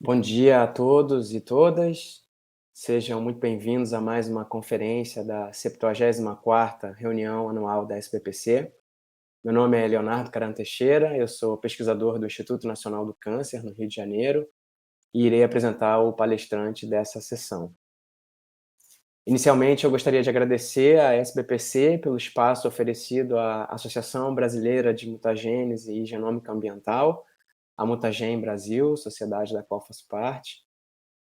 Bom dia a todos e todas. Sejam muito bem-vindos a mais uma conferência da 74ª reunião anual da SBPC. Meu nome é Leonardo Caran Teixeira, eu sou pesquisador do Instituto Nacional do Câncer, no Rio de Janeiro, e irei apresentar o palestrante dessa sessão. Inicialmente, eu gostaria de agradecer à SBPC pelo espaço oferecido à Associação Brasileira de Mutagênese e Genômica Ambiental, a Mutagem Brasil, sociedade da qual faço parte,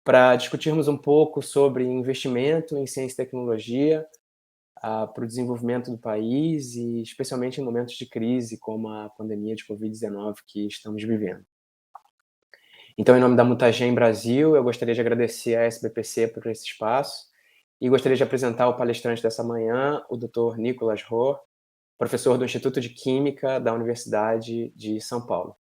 para discutirmos um pouco sobre investimento em ciência e tecnologia para o desenvolvimento do país e especialmente em momentos de crise como a pandemia de Covid-19 que estamos vivendo. Então, em nome da Mutagem Brasil, eu gostaria de agradecer à SBPC por esse espaço e gostaria de apresentar o palestrante dessa manhã, o Dr. Nicolas Rohr, professor do Instituto de Química da Universidade de São Paulo.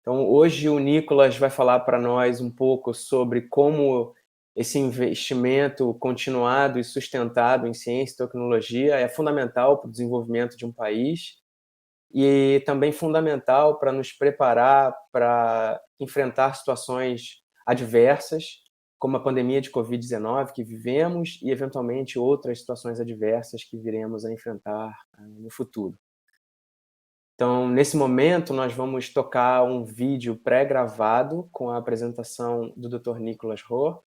Então, hoje o Nicolas vai falar para nós um pouco sobre como esse investimento continuado e sustentado em ciência e tecnologia é fundamental para o desenvolvimento de um país e também fundamental para nos preparar para enfrentar situações adversas, como a pandemia de Covid-19 que vivemos e, eventualmente, outras situações adversas que viremos a enfrentar no futuro. Então, nesse momento, nós vamos tocar um vídeo pré-gravado com a apresentação do Dr. Nicolas Rohr,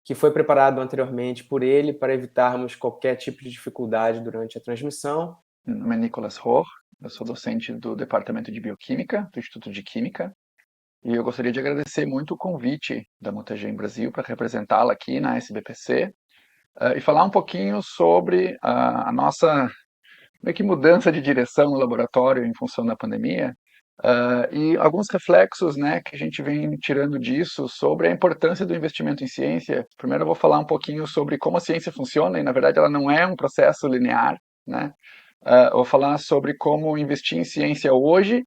que foi preparado anteriormente por ele para evitarmos qualquer tipo de dificuldade durante a transmissão. Meu nome é Nicolas Rohr, eu sou docente do Departamento de Bioquímica, do Instituto de Química, e eu gostaria de agradecer muito o convite da Mutagem Brasil para representá-la aqui na SBPC e falar um pouquinho sobre a nossa meio que mudança de direção no laboratório em função da pandemia e alguns reflexos, né, que a gente vem tirando disso sobre a importância do investimento em ciência. Primeiro eu vou falar um pouquinho sobre como a ciência funciona, e na verdade ela não é um processo linear, né? Eu vou falar sobre como investir em ciência hoje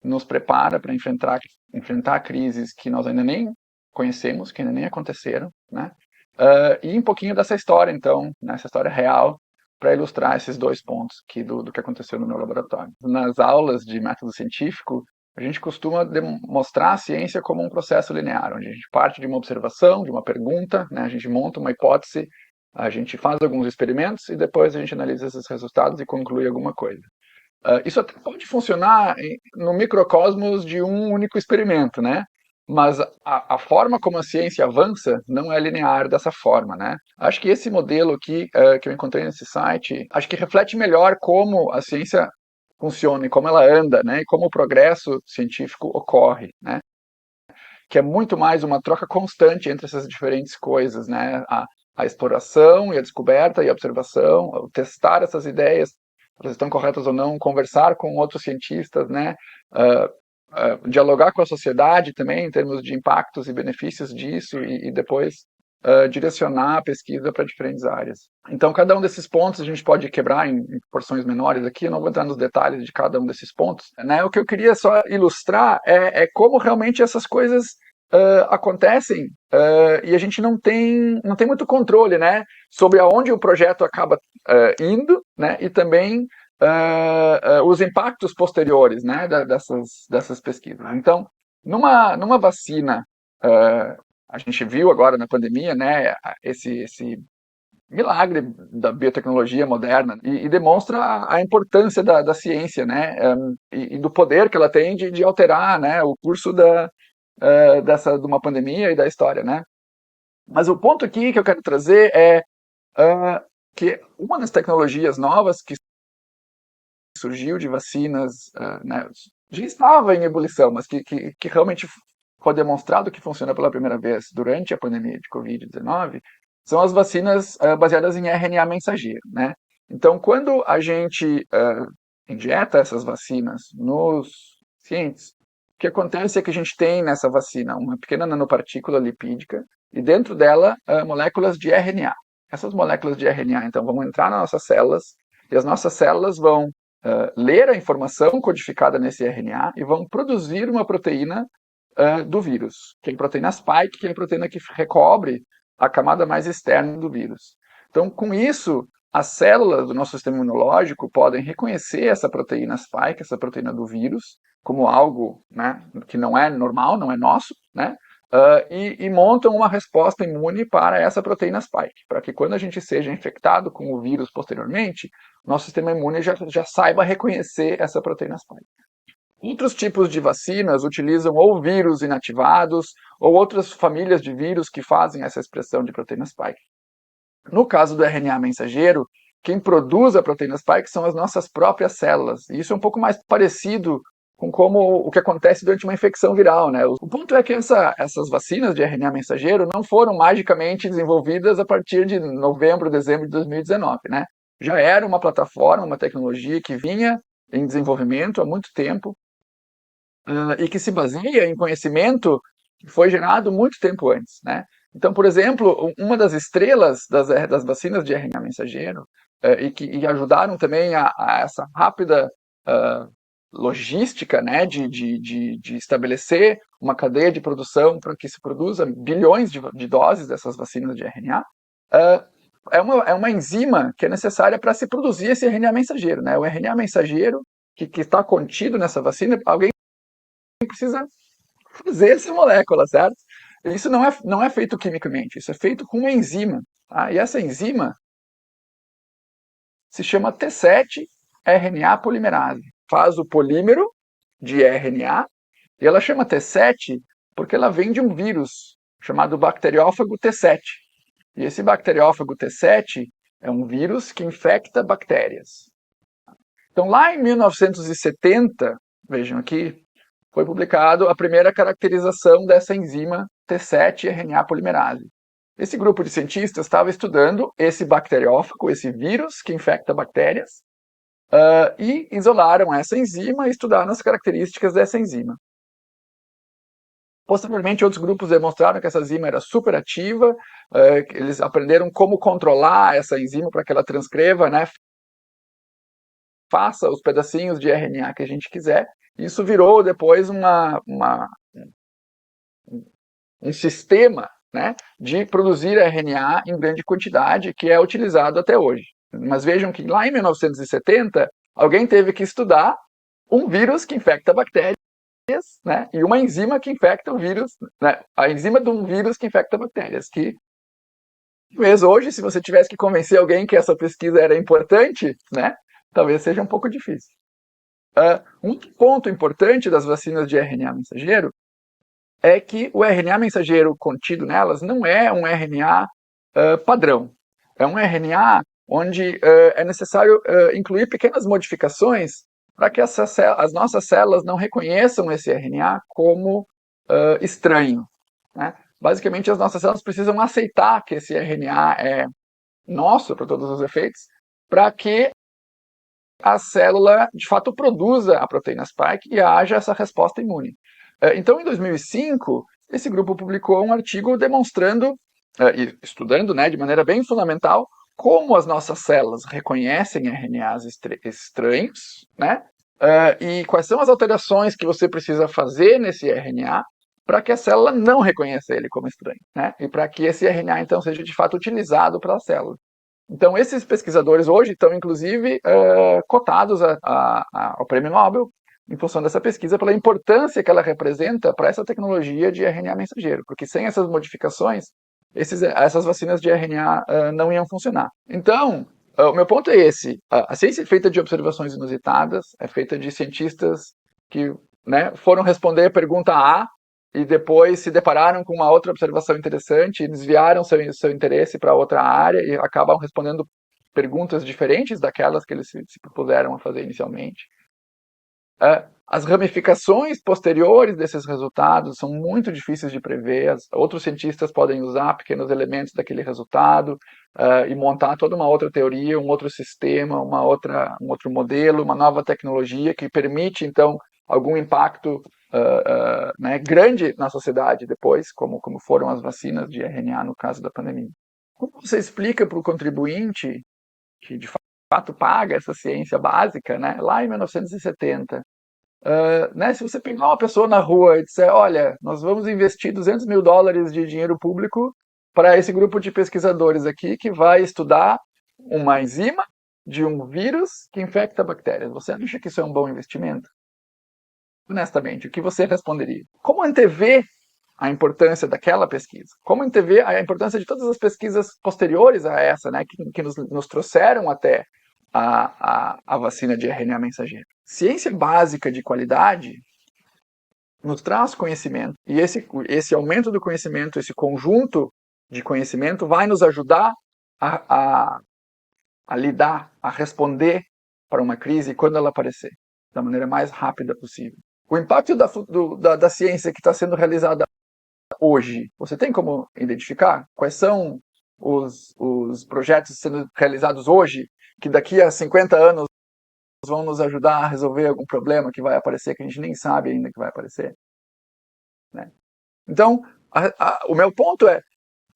nos prepara para enfrentar crises que nós ainda nem conhecemos, que ainda nem aconteceram, né? E um pouquinho dessa história, então, nessa história real, para ilustrar esses dois pontos do que aconteceu no meu laboratório. Nas aulas de método científico, a gente costuma demonstrar a ciência como um processo linear, onde a gente parte de uma observação, de uma pergunta, né? A gente monta uma hipótese, a gente faz alguns experimentos e depois a gente analisa esses resultados e conclui alguma coisa. Isso até pode funcionar no microcosmos de um único experimento, né? Mas a forma como a ciência avança não é linear dessa forma, né? Acho que esse modelo aqui que eu encontrei nesse site, acho que reflete melhor como a ciência funciona e como ela anda, né? E como o progresso científico ocorre, né? Que é muito mais uma troca constante entre essas diferentes coisas, né? A exploração e a descoberta e a observação, o testar essas ideias, elas estão corretas ou não, conversar com outros cientistas, né? Dialogar com a sociedade também em termos de impactos e benefícios disso e depois direcionar a pesquisa para diferentes áreas. Então, cada um desses pontos a gente pode quebrar em porções menores aqui, eu não vou entrar nos detalhes de cada um desses pontos, né? O que eu queria só ilustrar é como realmente essas coisas acontecem e a gente não tem muito controle, né, sobre aonde o projeto acaba indo, né, e também os impactos posteriores, né, dessas pesquisas. Então, numa vacina, a gente viu agora na pandemia, né, esse milagre da biotecnologia moderna e demonstra a importância da ciência, né, e do poder que ela tem de alterar, né, o curso de uma pandemia e da história, né. Mas o ponto aqui que eu quero trazer é que uma das tecnologias novas que surgiu de vacinas, né, já estava em ebulição, mas que realmente foi demonstrado que funciona pela primeira vez durante a pandemia de Covid-19, são as vacinas baseadas em RNA mensageiro, né? Então, quando a gente injeta essas vacinas nos pacientes, o que acontece é que a gente tem nessa vacina uma pequena nanopartícula lipídica e dentro dela moléculas de RNA. Essas moléculas de RNA, então, vão entrar nas nossas células e as nossas células vão ler a informação codificada nesse RNA e vão produzir uma proteína do vírus, que é a proteína spike, que é a proteína que recobre a camada mais externa do vírus. Então, com isso, as células do nosso sistema imunológico podem reconhecer essa proteína spike, essa proteína do vírus, como algo, né, que não é normal, não é nosso, né, e montam uma resposta imune para essa proteína spike, para que quando a gente seja infectado com o vírus posteriormente, nosso sistema imune já saiba reconhecer essa proteína spike. Outros tipos de vacinas utilizam ou vírus inativados ou outras famílias de vírus que fazem essa expressão de proteína spike. No caso do RNA mensageiro, quem produz a proteína spike são as nossas próprias células. E isso é um pouco mais parecido com como o que acontece durante uma infecção viral, né? O ponto é que essas vacinas de RNA mensageiro não foram magicamente desenvolvidas a partir de novembro, dezembro de 2019, né? Já era uma plataforma, uma tecnologia que vinha em desenvolvimento há muito tempo, e que se baseia em conhecimento que foi gerado muito tempo antes, né? Então, por exemplo, uma das estrelas das vacinas de RNA mensageiro e ajudaram também a essa rápida logística, né, de estabelecer uma cadeia de produção para que se produza bilhões de doses dessas vacinas de RNA, é uma enzima que é necessária para se produzir esse RNA mensageiro, né? O RNA mensageiro que está contido nessa vacina, alguém precisa fazer essa molécula, certo? Isso não é feito quimicamente, isso é feito com uma enzima. Tá? E essa enzima se chama T7-RNA polimerase. Faz o polímero de RNA e ela chama T7 porque ela vem de um vírus chamado bacteriófago T7. E esse bacteriófago T7 é um vírus que infecta bactérias. Então, lá em 1970, vejam aqui, foi publicado a primeira caracterização dessa enzima T7-RNA polimerase. Esse grupo de cientistas estava estudando esse bacteriófago, esse vírus que infecta bactérias, e isolaram essa enzima e estudaram as características dessa enzima. Posteriormente, outros grupos demonstraram que essa enzima era superativa, eles aprenderam como controlar essa enzima para que ela transcreva, né, faça os pedacinhos de RNA que a gente quiser. Isso virou depois um sistema, né, de produzir RNA em grande quantidade, que é utilizado até hoje. Mas vejam que lá em 1970, alguém teve que estudar um vírus que infecta bactérias, né, e uma enzima que infecta o vírus, né, a enzima de um vírus que infecta bactérias, que talvez hoje, se você tivesse que convencer alguém que essa pesquisa era importante, né, talvez seja um pouco difícil. Um ponto importante das vacinas de RNA mensageiro é que o RNA mensageiro contido nelas não é um RNA padrão. É um RNA onde é necessário incluir pequenas modificações para que as nossas células não reconheçam esse RNA como estranho, né? Basicamente, as nossas células precisam aceitar que esse RNA é nosso, para todos os efeitos, para que a célula, de fato, produza a proteína spike e haja essa resposta imune. Então, em 2005, esse grupo publicou um artigo demonstrando, e estudando, né, de maneira bem fundamental, como as nossas células reconhecem RNAs estranhos, né, e quais são as alterações que você precisa fazer nesse RNA para que a célula não reconheça ele como estranho, né, e para que esse RNA, então, seja de fato utilizado pela célula. Então, esses pesquisadores hoje estão, inclusive, cotados ao Prêmio Nobel em função dessa pesquisa, pela importância que ela representa para essa tecnologia de RNA mensageiro, porque sem essas modificações, essas vacinas de RNA não iam funcionar. Então, o meu ponto é esse: a ciência é feita de observações inusitadas, é feita de cientistas que, né, foram responder a pergunta A e depois se depararam com uma outra observação interessante e desviaram seu interesse para outra área e acabam respondendo perguntas diferentes daquelas que eles se propuseram a fazer inicialmente. As ramificações posteriores desses resultados são muito difíceis de prever. Outros cientistas podem usar pequenos elementos daquele resultado e montar toda uma outra teoria, um outro sistema, um outro modelo, uma nova tecnologia que permite, então, algum impacto né, grande na sociedade depois, como foram as vacinas de RNA no caso da pandemia. Como você explica para o contribuinte que, de fato, paga essa ciência básica, né, lá em 1970, né, se você pegar uma pessoa na rua e disser, olha, nós vamos investir $200 mil de dinheiro público para esse grupo de pesquisadores aqui que vai estudar uma enzima de um vírus que infecta bactérias. Você acha que isso é um bom investimento? Honestamente, o que você responderia? Como antever a importância daquela pesquisa, como a gente vê a importância de todas as pesquisas posteriores a essa, né, que nos trouxeram até a vacina de RNA mensageiro. Ciência básica de qualidade nos traz conhecimento, e esse aumento do conhecimento, esse conjunto de conhecimento vai nos ajudar a lidar, a responder para uma crise quando ela aparecer, da maneira mais rápida possível. O impacto da ciência que está sendo realizada hoje, você tem como identificar quais são os projetos sendo realizados hoje que daqui a 50 anos vão nos ajudar a resolver algum problema que vai aparecer, que a gente nem sabe ainda que vai aparecer? Né? Então, o meu ponto é,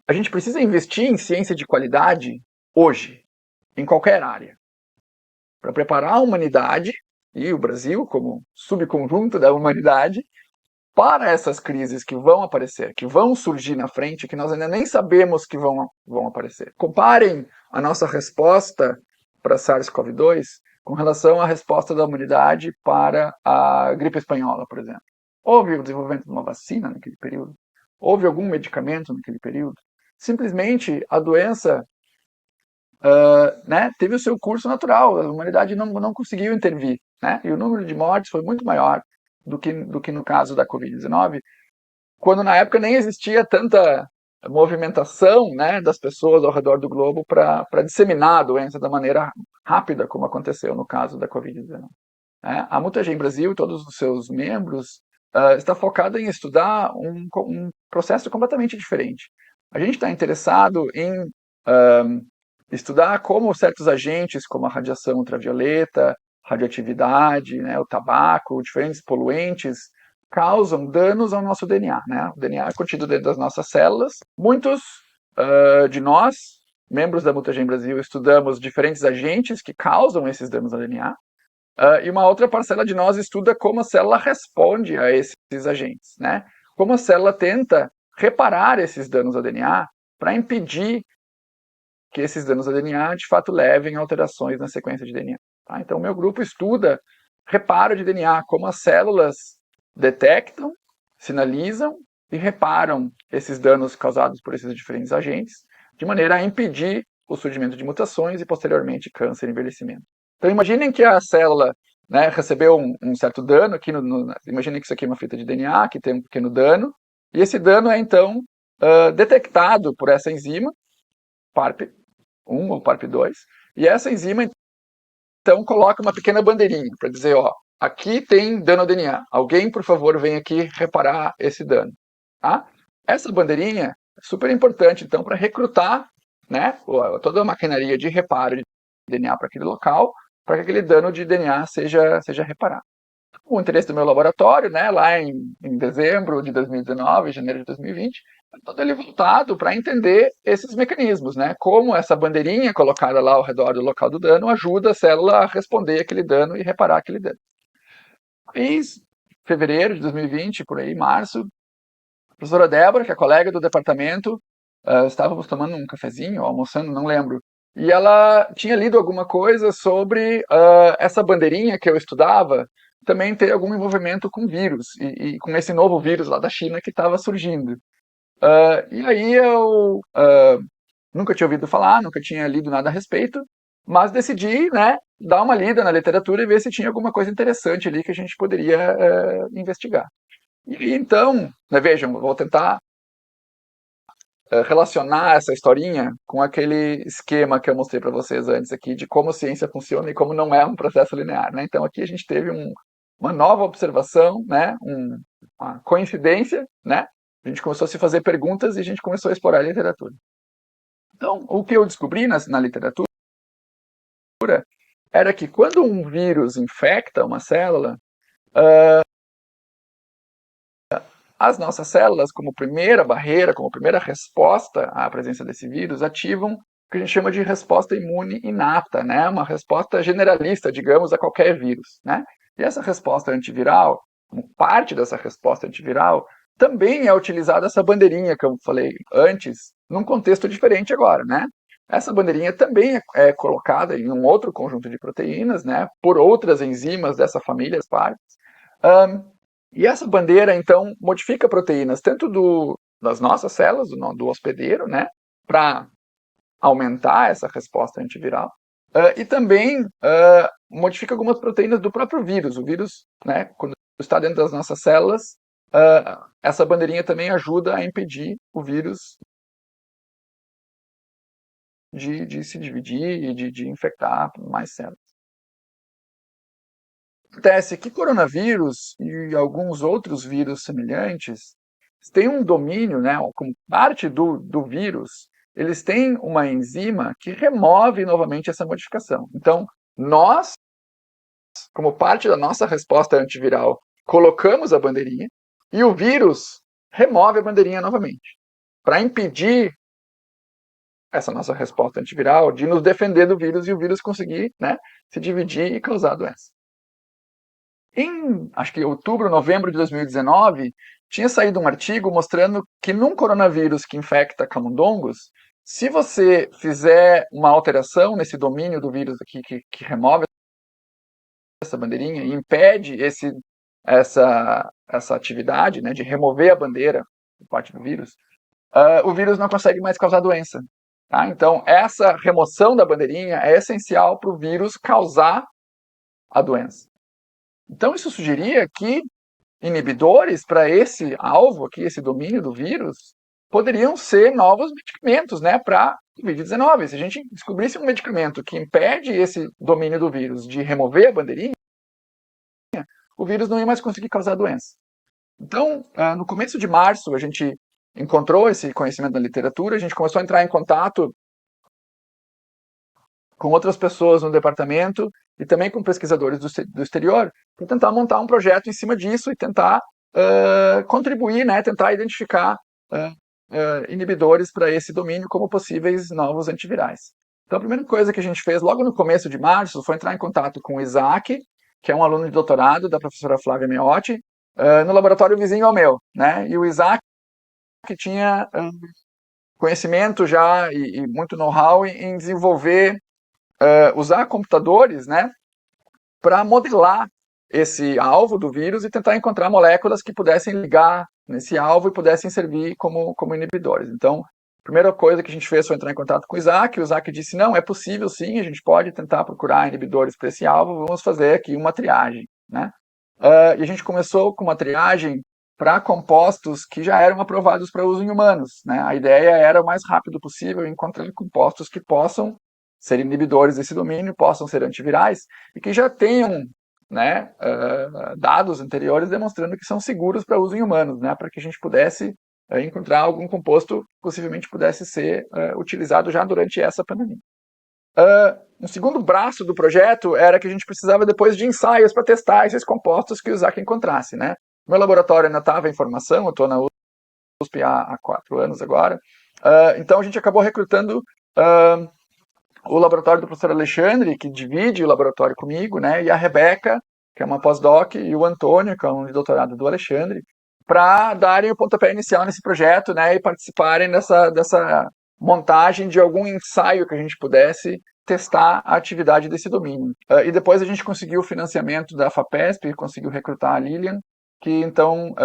a gente precisa investir em ciência de qualidade hoje, em qualquer área, para preparar a humanidade e o Brasil como subconjunto da humanidade para essas crises que vão aparecer, que vão surgir na frente, que nós ainda nem sabemos que vão aparecer. Comparem a nossa resposta para SARS-CoV-2 com relação à resposta da humanidade para a gripe espanhola, por exemplo. Houve o desenvolvimento de uma vacina naquele período? Houve algum medicamento naquele período? Simplesmente a doença teve o seu curso natural, a humanidade não conseguiu intervir, né? E o número de mortes foi muito maior do que no caso da Covid-19, quando na época nem existia tanta movimentação, né, das pessoas ao redor do globo para disseminar a doença da maneira rápida, como aconteceu no caso da Covid-19. A Mutagen Brasil e todos os seus membros está focada em estudar um processo completamente diferente. A gente está interessado em estudar como certos agentes, como a radiação ultravioleta, radioatividade, né, o tabaco, diferentes poluentes, causam danos ao nosso DNA. Né? O DNA é contido dentro das nossas células. Muitos de nós, membros da Mutagen Brasil, estudamos diferentes agentes que causam esses danos ao DNA. E uma outra parcela de nós estuda como a célula responde a esses agentes. Né? Como a célula tenta reparar esses danos ao DNA para impedir que esses danos ao DNA de fato levem a alterações na sequência de DNA. Tá? Então, meu grupo estuda reparo de DNA, como as células detectam, sinalizam e reparam esses danos causados por esses diferentes agentes, de maneira a impedir o surgimento de mutações e, posteriormente, câncer e envelhecimento. Então, imaginem que a célula, né, recebeu um certo dano, aqui imaginem que isso aqui é uma fita de DNA, que tem um pequeno dano, e esse dano é, então, detectado por essa enzima, PARP1 ou PARP2, e essa enzima, então, coloca uma pequena bandeirinha para dizer, ó, aqui tem dano ao DNA, alguém, por favor, vem aqui reparar esse dano. Tá? Essa bandeirinha é super importante, então, para recrutar, né, toda a maquinaria de reparo de DNA para aquele local, para que aquele dano de DNA seja reparado. O interesse do meu laboratório, né, lá em dezembro de 2019, janeiro de 2020, é todo ele voltado para entender esses mecanismos, né, como essa bandeirinha colocada lá ao redor do local do dano ajuda a célula a responder aquele dano e reparar aquele dano. Em fevereiro de 2020, por aí, março, a professora Débora, que é colega do departamento, estávamos tomando um cafezinho, almoçando, não lembro, e ela tinha lido alguma coisa sobre essa bandeirinha que eu estudava também ter algum envolvimento com vírus, e com esse novo vírus lá da China que estava surgindo. E aí eu nunca tinha ouvido falar, nunca tinha lido nada a respeito, mas decidi, né, dar uma lida na literatura e ver se tinha alguma coisa interessante ali que a gente poderia investigar. E então, né, vejam, vou tentar relacionar essa historinha com aquele esquema que eu mostrei para vocês antes aqui, de como a ciência funciona e como não é um processo linear. Né? Então aqui a gente teve uma nova observação, né? Uma coincidência, né? A gente começou a se fazer perguntas e a gente começou a explorar a literatura. Então, o que eu descobri na literatura era que quando um vírus infecta uma célula, as nossas células, como primeira barreira, como primeira resposta à presença desse vírus, ativam o que a gente chama de resposta imune inata, né? Uma resposta generalista, digamos, a qualquer vírus. Né? E essa resposta antiviral, como parte dessa resposta antiviral, também é utilizada essa bandeirinha que eu falei antes, num contexto diferente agora. Né? Essa bandeirinha também é colocada em um outro conjunto de proteínas, né? Por outras enzimas dessa família, as partes, E essa bandeira, então, modifica proteínas tanto das nossas células, do hospedeiro, né, para aumentar essa resposta antiviral, e também modifica algumas proteínas do próprio vírus. O vírus, né, quando está dentro das nossas células, essa bandeirinha também ajuda a impedir o vírus de se dividir e de infectar mais células. Acontece que coronavírus e alguns outros vírus semelhantes têm um domínio, né, como parte do vírus, eles têm uma enzima que remove novamente essa modificação. Então, nós, como parte da nossa resposta antiviral, colocamos a bandeirinha e o vírus remove a bandeirinha novamente, para impedir essa nossa resposta antiviral de nos defender do vírus e o vírus conseguir, né, se dividir e causar a doença. Em, acho que outubro, novembro de 2019, tinha saído um artigo mostrando que num coronavírus que infecta camundongos, se você fizer uma alteração nesse domínio do vírus aqui que remove essa bandeirinha e impede essa atividade, né, de remover a bandeira por parte do vírus, o vírus não consegue mais causar doença. Tá? Então, essa remoção da bandeirinha é essencial para o vírus causar a doença. Então, isso sugeria que inibidores para esse alvo aqui, esse domínio do vírus, poderiam ser novos medicamentos, né, para Covid-19. Se a gente descobrisse um medicamento que impede esse domínio do vírus de remover a bandeirinha, o vírus não ia mais conseguir causar doença. Então, no começo de março, a gente encontrou esse conhecimento na literatura, a gente começou a entrar em contato com outras pessoas no departamento e também com pesquisadores do exterior para tentar montar um projeto em cima disso e tentar contribuir, né, tentar identificar inibidores para esse domínio como possíveis novos antivirais. Então, a primeira coisa que a gente fez logo no começo de março foi entrar em contato com o Isaac, que é um aluno de doutorado da professora Flávia Meotti, no laboratório vizinho ao meu, né? E o Isaac que tinha conhecimento já e muito know-how em desenvolver, usar computadores, né, para modelar esse alvo do vírus e tentar encontrar moléculas que pudessem ligar nesse alvo e pudessem servir como inibidores. Então, a primeira coisa que a gente fez foi entrar em contato com o Isaac disse, não, é possível sim, a gente pode tentar procurar inibidores para esse alvo, vamos fazer aqui uma triagem, né? E a gente começou com uma triagem para compostos que já eram aprovados para uso em humanos, né? A ideia era o mais rápido possível encontrar compostos que possam ser inibidores desse domínio, possam ser antivirais e que já tenham, né, dados anteriores demonstrando que são seguros para uso em humanos, né, para que a gente pudesse encontrar algum composto que possivelmente pudesse ser utilizado já durante essa pandemia. Um segundo braço do projeto era que a gente precisava depois de ensaios para testar esses compostos que o Isaac encontrasse, né. Meu laboratório ainda estava em formação, eu estou na USP há 4 anos agora, então a gente acabou recrutando o laboratório do professor Alexandre, que divide o laboratório comigo, né, e a Rebeca, que é uma pós-doc, e o Antônio, que é um doutorado do Alexandre, para darem o pontapé inicial nesse projeto, né, e participarem dessa montagem de algum ensaio que a gente pudesse testar a atividade desse domínio. E depois a gente conseguiu o financiamento da FAPESP, conseguiu recrutar a Lilian, que então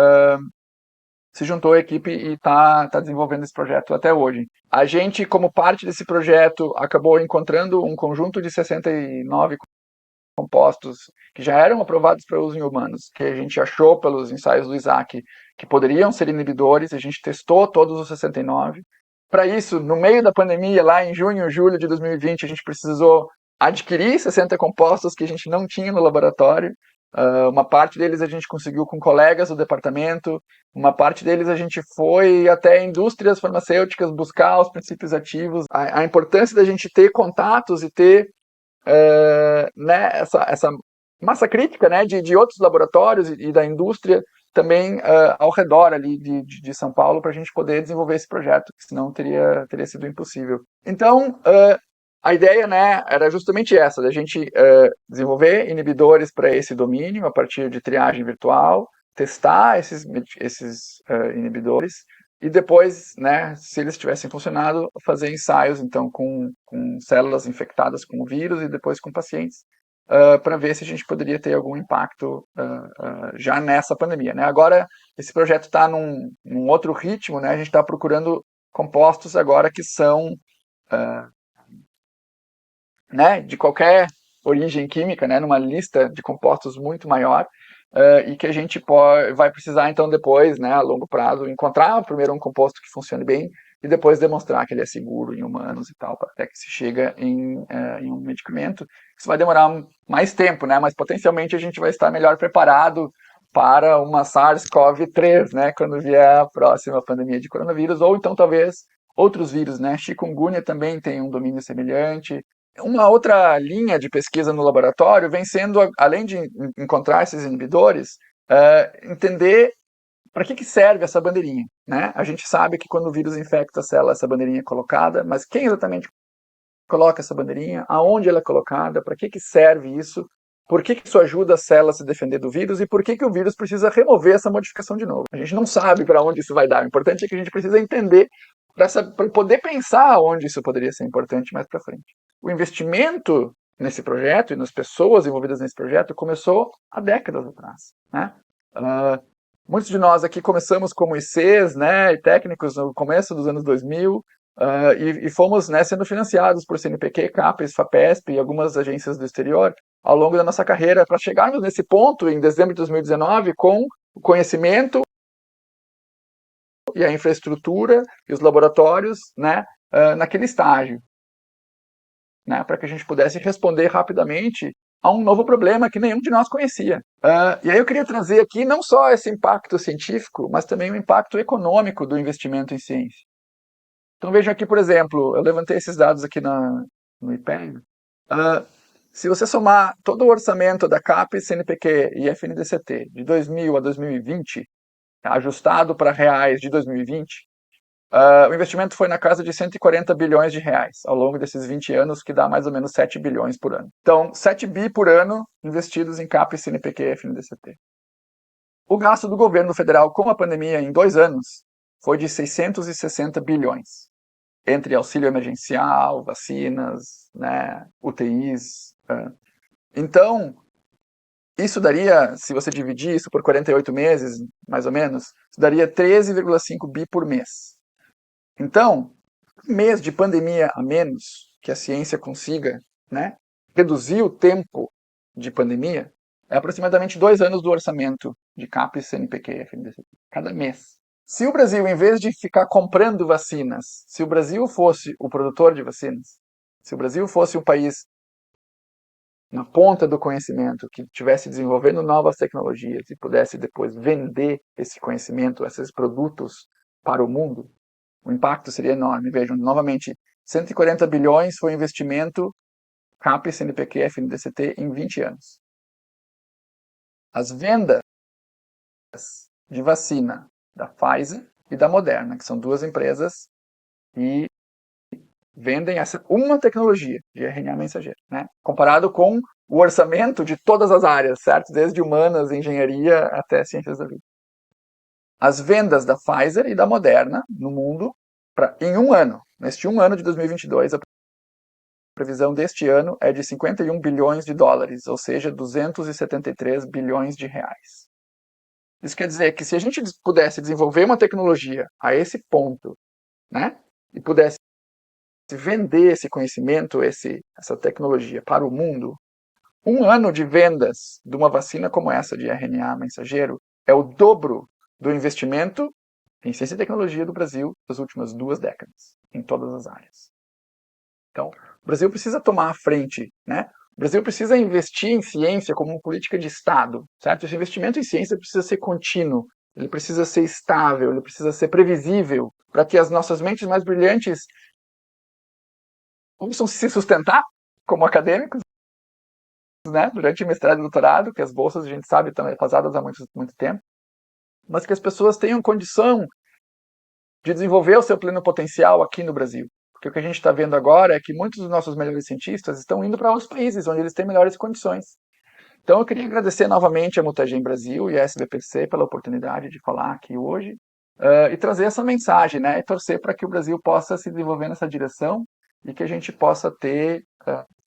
se juntou à equipe e está desenvolvendo esse projeto até hoje. A gente, como parte desse projeto, acabou encontrando um conjunto de 69 compostos que já eram aprovados para uso em humanos, que a gente achou pelos ensaios do Isaac que poderiam ser inibidores, a gente testou todos os 69. Para isso, no meio da pandemia, lá em junho, julho de 2020, a gente precisou adquirir 60 compostos que a gente não tinha no laboratório. Uma parte deles a gente conseguiu com colegas do departamento, uma parte deles a gente foi até indústrias farmacêuticas buscar os princípios ativos. A importância da gente ter contatos e ter né, essa massa crítica, né, de outros laboratórios e da indústria também ao redor ali de São Paulo para a gente poder desenvolver esse projeto, que senão teria sido impossível. Então, a ideia, né, era justamente essa, da gente desenvolver inibidores para esse domínio a partir de triagem virtual, testar esses inibidores e depois, né, se eles tivessem funcionado, fazer ensaios então com células infectadas com o vírus e depois com pacientes para ver se a gente poderia ter algum impacto já nessa pandemia, né? Agora, esse projeto está num outro ritmo, né? A gente está procurando compostos agora que são né, de qualquer origem química, né, numa lista de compostos muito maior, e que a gente vai precisar, então, depois, né, a longo prazo, encontrar primeiro um composto que funcione bem e depois demonstrar que ele é seguro em humanos e tal, até que se chega em um medicamento. Isso vai demorar mais tempo, né, mas potencialmente a gente vai estar melhor preparado para uma SARS-CoV-3, né, quando vier a próxima pandemia de coronavírus, ou então talvez outros vírus, né, chikungunya também tem um domínio semelhante. Uma outra linha de pesquisa no laboratório vem sendo, além de encontrar esses inibidores, entender para que serve essa bandeirinha, né? A gente sabe que quando o vírus infecta a célula, essa bandeirinha é colocada, mas quem exatamente coloca essa bandeirinha? Aonde ela é colocada? Para que serve isso? Por que isso ajuda a célula a se defender do vírus? E por que o vírus precisa remover essa modificação de novo? A gente não sabe para onde isso vai dar. O importante é que a gente precisa entender para poder pensar onde isso poderia ser importante mais para frente. O investimento nesse projeto e nas pessoas envolvidas nesse projeto começou há décadas atrás, né? Muitos de nós aqui começamos como ICs, né, e técnicos no começo dos anos 2000, e fomos, né, sendo financiados por CNPq, CAPES, FAPESP e algumas agências do exterior ao longo da nossa carreira para chegarmos nesse ponto em dezembro de 2019 com o conhecimento e a infraestrutura e os laboratórios, né, naquele estágio, né, para que a gente pudesse responder rapidamente a um novo problema que nenhum de nós conhecia. E aí eu queria trazer aqui não só esse impacto científico, mas também o impacto econômico do investimento em ciência. Então vejam aqui, por exemplo, eu levantei esses dados aqui no IPEG. Se você somar todo o orçamento da CAPES, CNPq e FNDCT de 2000 a 2020, ajustado para reais de 2020, o investimento foi na casa de 140 bilhões de reais ao longo desses 20 anos, que dá mais ou menos 7 bilhões por ano. Então, 7 bi por ano investidos em CAPES, CNPq e FNDCT. O gasto do governo federal com a pandemia em 2 anos foi de 660 bilhões, entre auxílio emergencial, vacinas, né, UTIs. Então, isso daria, se você dividir isso por 48 meses, mais ou menos, isso daria 13,5 bi por mês. Então, um mês de pandemia a menos que a ciência consiga, né, reduzir o tempo de pandemia é aproximadamente 2 anos do orçamento de CAPES, CNPq e FNDCT, cada mês. Se o Brasil, em vez de ficar comprando vacinas, se o Brasil fosse o produtor de vacinas, se o Brasil fosse um país na ponta do conhecimento, que estivesse desenvolvendo novas tecnologias e pudesse depois vender esse conhecimento, esses produtos para o mundo, o impacto seria enorme. Vejam, novamente, 140 bilhões foi o investimento CAPES, CNPq, FNDCT em 20 anos. As vendas de vacina da Pfizer e da Moderna, que são duas empresas que vendem uma tecnologia de RNA mensageiro, né? Comparado com o orçamento de todas as áreas, certo? Desde humanas, engenharia até ciências da vida. As vendas da Pfizer e da Moderna no mundo, em um ano, neste um ano de 2022, a previsão deste ano é de 51 bilhões de dólares, ou seja, 273 bilhões de reais. Isso quer dizer que se a gente pudesse desenvolver uma tecnologia a esse ponto, né, e pudesse vender esse conhecimento, essa tecnologia para o mundo, um ano de vendas de uma vacina como essa de RNA mensageiro é o dobro do investimento em ciência e tecnologia do Brasil das últimas 2 décadas, em todas as áreas. Então, o Brasil precisa tomar a frente, né? O Brasil precisa investir em ciência como uma política de Estado, certo? Esse investimento em ciência precisa ser contínuo, ele precisa ser estável, ele precisa ser previsível, para que as nossas mentes mais brilhantes possam se sustentar como acadêmicos, né? Durante o mestrado e doutorado, que as bolsas, a gente sabe, estão repasadas há muito tempo, mas que as pessoas tenham condição de desenvolver o seu pleno potencial aqui no Brasil. Porque o que a gente está vendo agora é que muitos dos nossos melhores cientistas estão indo para outros países, onde eles têm melhores condições. Então eu queria agradecer novamente a Mutagem Brasil e a SBPC pela oportunidade de falar aqui hoje e trazer essa mensagem, né? E torcer para que o Brasil possa se desenvolver nessa direção e que a gente possa ter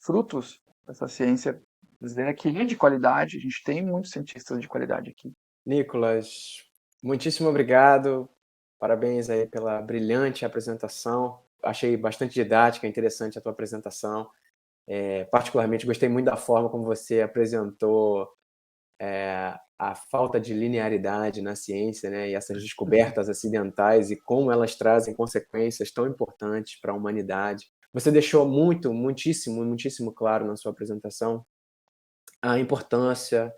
frutos dessa ciência dizer é que é de qualidade, a gente tem muitos cientistas de qualidade aqui. Nicolas, muitíssimo obrigado. Parabéns aí pela brilhante apresentação. Achei bastante didática, interessante a tua apresentação. Particularmente gostei muito da forma como você apresentou a falta de linearidade na ciência, né, e essas descobertas acidentais e como elas trazem consequências tão importantes para a humanidade. Você deixou muitíssimo claro na sua apresentação a importância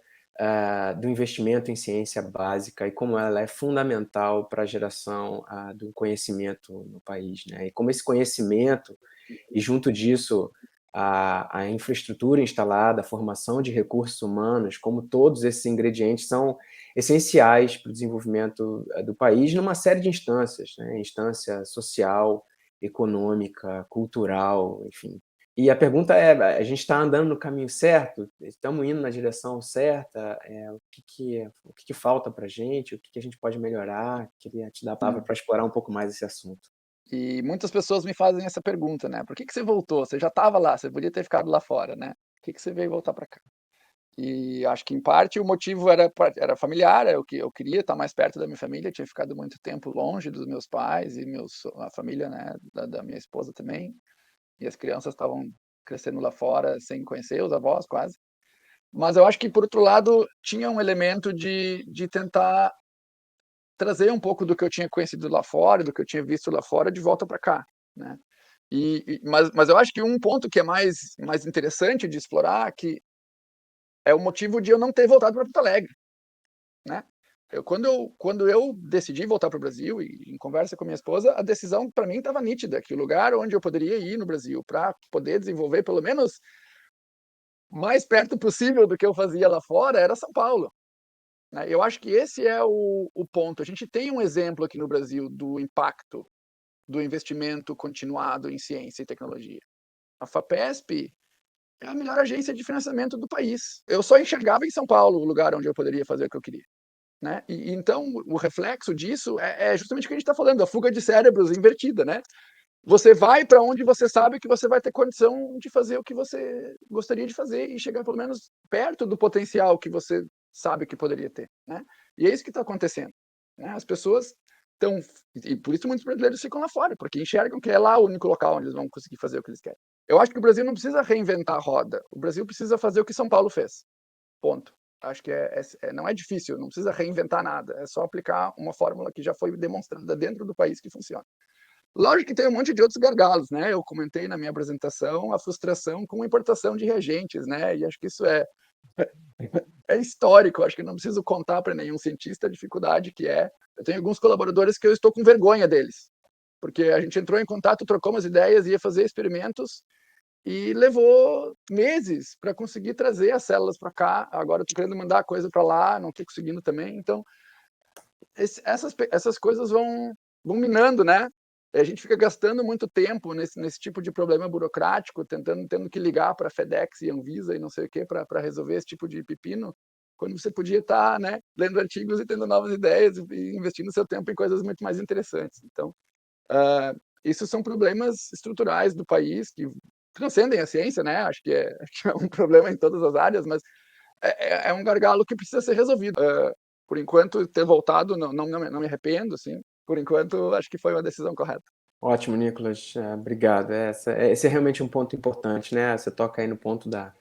do investimento em ciência básica e como ela é fundamental para a geração do conhecimento no país, né? E como esse conhecimento, e junto disso a infraestrutura instalada, a formação de recursos humanos, como todos esses ingredientes são essenciais para o desenvolvimento do país numa série de instâncias, né? Instância social, econômica, cultural, enfim. E a pergunta é: a gente está andando no caminho certo? Estamos indo na direção certa? O que falta para a gente? O que a gente pode melhorar? Queria te dar a palavra para explorar um pouco mais esse assunto. E muitas pessoas me fazem essa pergunta, né? Por que você voltou? Você já estava lá, você podia ter ficado lá fora, né? Por que você veio voltar para cá? E acho que em parte o motivo era familiar, é o que eu queria estar mais perto da minha família, tinha ficado muito tempo longe dos meus pais e a família, né, da minha esposa também, e as crianças estavam crescendo lá fora sem conhecer os avós quase. Mas eu acho que, por outro lado, tinha um elemento de tentar trazer um pouco do que eu tinha conhecido lá fora, do que eu tinha visto lá fora, de volta para cá, né. Mas eu acho que um ponto que é mais interessante de explorar, que é o motivo de eu não ter voltado para Porto Alegre, né. Quando eu decidi voltar para o Brasil e em conversa com a minha esposa, a decisão para mim estava nítida, que o lugar onde eu poderia ir no Brasil para poder desenvolver pelo menos mais perto possível do que eu fazia lá fora era São Paulo, né. Eu acho que esse é o ponto. A gente tem um exemplo aqui no Brasil do impacto do investimento continuado em ciência e tecnologia. A FAPESP é a melhor agência de financiamento do país. Eu só enxergava em São Paulo o lugar onde eu poderia fazer o que eu queria, né. Então o reflexo disso é justamente o que a gente está falando, a fuga de cérebros invertida, né. Você vai para onde você sabe que você vai ter condição de fazer o que você gostaria de fazer e chegar pelo menos perto do potencial que você sabe que poderia ter, né. E é isso que está acontecendo, né. As pessoas estão, e por isso muitos brasileiros ficam lá fora, porque enxergam que é lá o único local onde eles vão conseguir fazer o que eles querem. Eu acho que o Brasil não precisa reinventar a roda, o Brasil precisa fazer o que São Paulo fez, ponto. Acho que não é difícil, não precisa reinventar nada, é só aplicar uma fórmula que já foi demonstrada dentro do país que funciona. Lógico que tem um monte de outros gargalos, né? Eu comentei na minha apresentação a frustração com a importação de reagentes, né? E acho que isso é histórico. Acho que não preciso contar para nenhum cientista a dificuldade que é. Eu tenho alguns colaboradores que eu estou com vergonha deles, porque a gente entrou em contato, trocou umas ideias, ia fazer experimentos e levou meses para conseguir trazer as células para cá. Agora estou querendo mandar a coisa para lá, não estou conseguindo também. Então, essas coisas vão minando, né? A gente fica gastando muito tempo nesse tipo de problema burocrático, tendo que ligar para a FedEx e Anvisa e não sei o quê para resolver esse tipo de pepino, quando você podia estar, né, lendo artigos e tendo novas ideias e investindo seu tempo em coisas muito mais interessantes. Então, isso são problemas estruturais do país que transcendem a ciência, né? Acho que é, que é um problema em todas as áreas, mas é um gargalo que precisa ser resolvido. Por enquanto, ter voltado, não me arrependo, assim. Por enquanto, acho que foi uma decisão correta. Ótimo, Nicolas, obrigado. Esse é realmente um ponto importante, né? Você toca aí no ponto da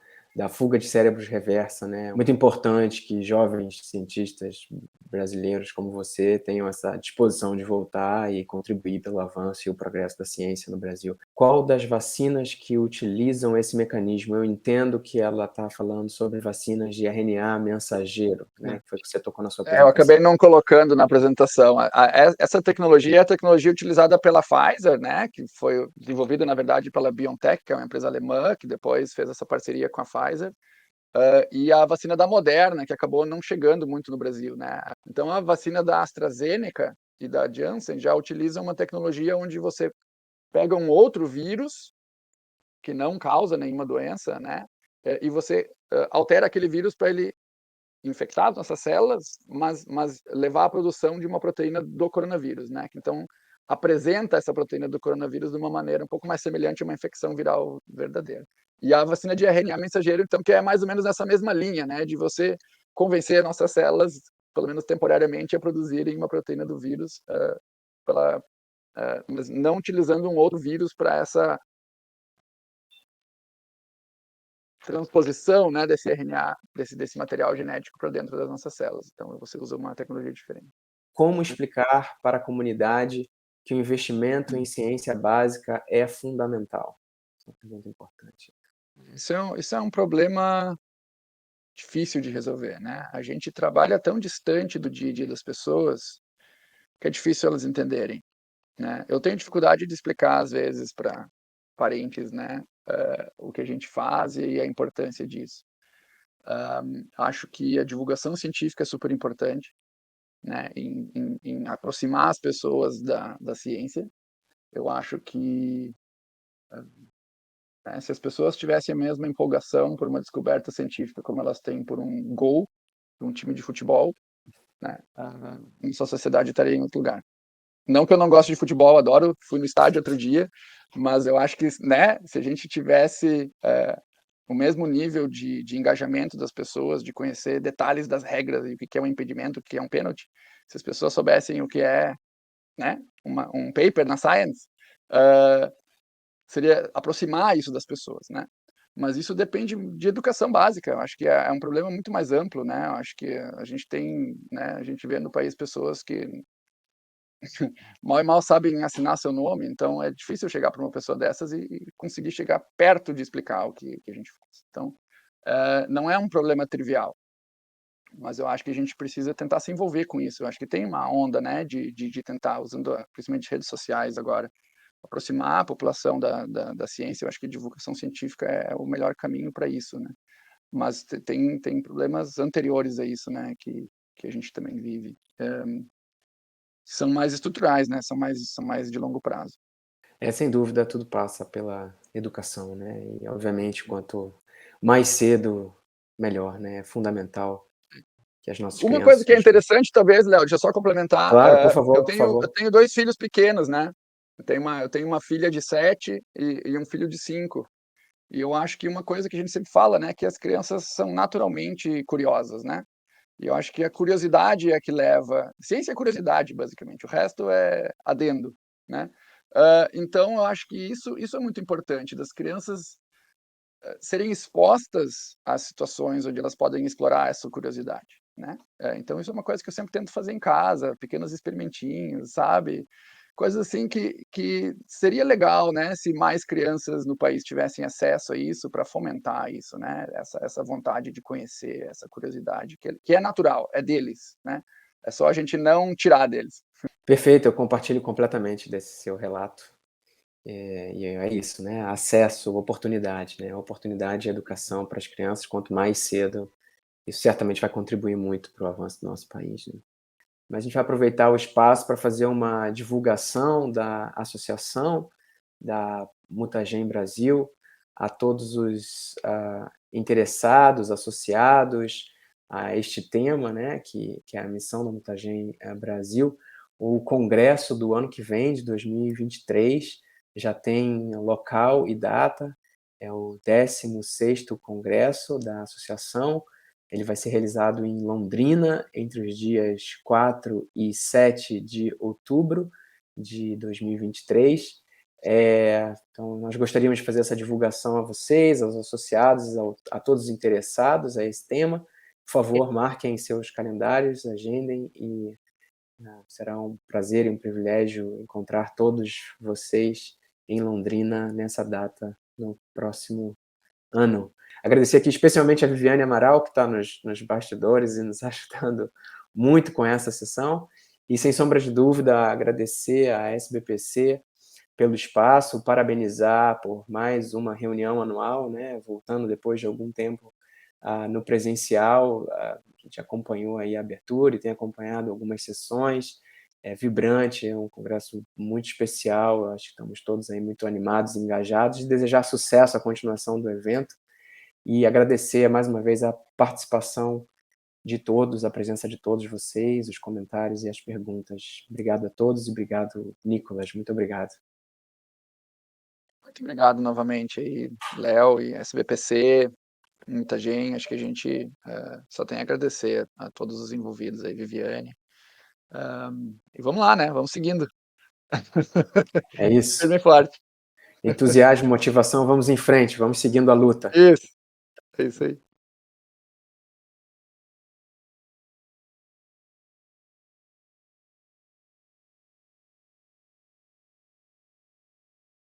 fuga de cérebros reversa, né? Muito importante que jovens cientistas brasileiros como você tenham essa disposição de voltar e contribuir pelo avanço e o progresso da ciência no Brasil. Qual das vacinas que utilizam esse mecanismo? Eu entendo que ela está falando sobre vacinas de RNA mensageiro, né? Que foi o que você tocou na sua Eu apresentação. acabei não colocando na apresentação. Essa tecnologia é a tecnologia utilizada pela Pfizer, né, que foi desenvolvida, na verdade, pela BioNTech, que é uma empresa alemã, que depois fez essa parceria com a Pfizer, e a vacina da Moderna, que acabou não chegando muito no Brasil, né. Então, a vacina da AstraZeneca e da Janssen já utilizam uma tecnologia onde você pega um outro vírus, que não causa nenhuma doença, né, e você altera aquele vírus para ele infectar nossas células, mas levar à produção de uma proteína do coronavírus, né? Então, apresenta essa proteína do coronavírus de uma maneira um pouco mais semelhante a uma infecção viral verdadeira. E a vacina de RNA mensageiro, então, que é mais ou menos nessa mesma linha, né, de você convencer nossas células, pelo menos temporariamente, a produzirem uma proteína do vírus, mas não utilizando um outro vírus para essa transposição, né, desse RNA, desse material genético para dentro das nossas células. Então, você usa uma tecnologia diferente. Como explicar para a comunidade que o investimento em ciência básica é fundamental? Essa é uma pergunta importante. Isso é um problema difícil de resolver, né? A gente trabalha tão distante do dia a dia das pessoas que é difícil elas entenderem, né? Eu tenho dificuldade de explicar, às vezes, para parentes, né, o que a gente faz e a importância disso. Acho que a divulgação científica é super importante, né, em aproximar as pessoas da ciência. Eu acho que, né, se as pessoas tivessem a mesma empolgação por uma descoberta científica como elas têm por um gol, um time de futebol, né, nossa sociedade estaria em outro lugar. Não que eu não goste de futebol, adoro, fui no estádio outro dia, mas eu acho que, né, se a gente tivesse o mesmo nível de engajamento das pessoas, de conhecer detalhes das regras e o que é um impedimento, o que é um pênalti, se as pessoas soubessem o que é, né, um paper na Science, seria aproximar isso das pessoas, né? Mas isso depende de educação básica. Eu acho que é um problema muito mais amplo, né? Eu acho que a gente tem, né, a gente vê no país pessoas que mal e mal sabem assinar seu nome, então é difícil chegar para uma pessoa dessas e conseguir chegar perto de explicar o que a gente faz. Então, não é um problema trivial, mas eu acho que a gente precisa tentar se envolver com isso. Eu acho que tem uma onda, né, de tentar, usando principalmente redes sociais agora, aproximar a população da ciência. Eu acho que a divulgação científica é o melhor caminho para isso, né? Mas tem problemas anteriores a isso, né, que a gente também vive. São mais estruturais, né? São mais de longo prazo. Sem dúvida, tudo passa pela educação, né? E, obviamente, quanto mais cedo, melhor, né? É fundamental que as nossas Uma coisa crianças que é sejam. interessante, talvez, Léo, deixa eu só complementar. Claro, por Eu favor, por tenho, eu favor. tenho dois filhos pequenos, né? Eu tenho uma filha de 7 e um filho de 5. E eu acho que uma coisa que a gente sempre fala, né, que as crianças são naturalmente curiosas, né? E eu acho que a curiosidade é que leva. Ciência é curiosidade, basicamente. O resto é adendo, né? Então, eu acho que isso é muito importante, das crianças serem expostas a situações onde elas podem explorar essa curiosidade, né? Então, isso é uma coisa que eu sempre tento fazer em casa, pequenos experimentinhos, sabe? Coisas assim que seria legal, né, se mais crianças no país tivessem acesso a isso para fomentar isso, né? Essa vontade de conhecer, essa curiosidade, que é natural, é deles, né? É só a gente não tirar deles. Perfeito, eu compartilho completamente desse seu relato. E é isso, né? Acesso, oportunidade, né? Oportunidade e educação para as crianças, quanto mais cedo, isso certamente vai contribuir muito para o avanço do nosso país, né? Mas a gente vai aproveitar o espaço para fazer uma divulgação da associação, da Mutagen Brasil, a todos os interessados, associados a este tema, né, que é a missão da Mutagen Brasil. O congresso do ano que vem, de 2023, já tem local e data, é o 16º congresso da associação. Ele vai ser realizado em Londrina entre os dias 4 e 7 de outubro de 2023. Então, nós gostaríamos de fazer essa divulgação a vocês, aos associados, a todos os interessados a esse tema. Por favor, marquem em seus calendários, agendem e será um prazer e um privilégio encontrar todos vocês em Londrina nessa data no próximo ano. Agradecer aqui especialmente a Viviane Amaral, que está nos bastidores e nos ajudando muito com essa sessão. E, sem sombra de dúvida, agradecer à SBPC pelo espaço, parabenizar por mais uma reunião anual, né, voltando depois de algum tempo no presencial. A gente acompanhou aí a abertura e tem acompanhado algumas sessões. É vibrante, é um congresso muito especial. Acho que estamos todos aí muito animados e engajados, e desejar sucesso à continuação do evento e agradecer mais uma vez a participação de todos, a presença de todos vocês, os comentários e as perguntas. Obrigado a todos e obrigado, Nicolas. Muito obrigado. Muito obrigado novamente aí, Léo e SBPC, muita gente. Acho que a gente só tem a agradecer a todos os envolvidos aí, Viviane. E vamos lá, né? Vamos seguindo. É isso. Firme e forte. Entusiasmo, motivação, vamos em frente, vamos seguindo a luta. Isso, é isso aí.